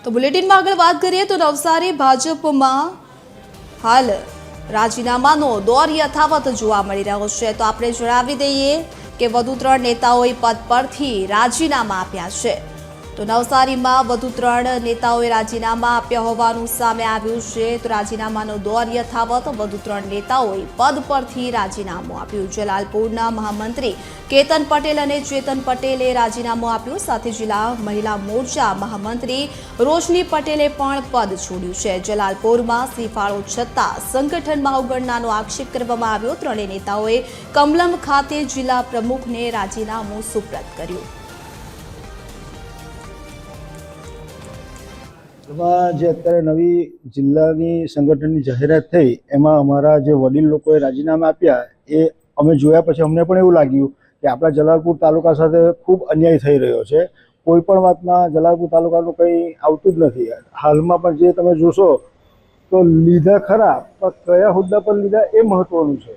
તો બુલેટિનમાં આગળ વાત કરીએ તો નવસારી ભાજપમાં હાલ રાજીનામાનો દોર યથાવત જોવા મળી રહ્યો છે। તો આપણે જણાવી દઈએ કે વધુ 3 નેતાઓએ પદ પરથી રાજીનામા આપ્યા છે। તો નવસારીમાં વધુ 3 નેતાઓએ રાજીનામા આપ્યા હોવાનું સામે આવ્યું છે। તો રાજીનામાનો દોર યથાવત, વધુ 3 નેતાઓએ પદ પરથી રાજીનામું આપ્યું। જલાલપુરના મહામંત્રી કેતન પટેલ અને ચેતન પટેલે રાજીનામું આપ્યું। સાથે જિલ્લા મહિલા મોરચા મહામંત્રી રોશની પટેલે પણ પદ છોડ્યું છે। જલાલપુરમાં સિફાળો છતાં સંગઠનમાં અવગણનાનો આક્ષેપ કરવામાં આવ્યો। 3 નેતાઓએ કમલમ ખાતે જિલ્લા પ્રમુખને રાજીનામું સુપ્રત કર્યું। જે અત્યારે નવી જિલ્લાની સંગઠનની જાહેરાત થઈ એમાં અમારા જે વડીલ લોકોએ રાજીનામા આપ્યા એ અમે જોયા પછી અમને પણ એવું લાગ્યું કે આપણા જલાલપુર તાલુકા સાથે ખૂબ અન્યાય થઈ રહ્યો છે। કોઈ પણ વાતમાં જલાલપુર તાલુકાનું કંઈ આવતું જ નથી। હાલમાં પણ જે તમે જોશો તો લીધા ખરા, પણ કયા હોદ્દા પર લીધા એ મહત્વનું છે।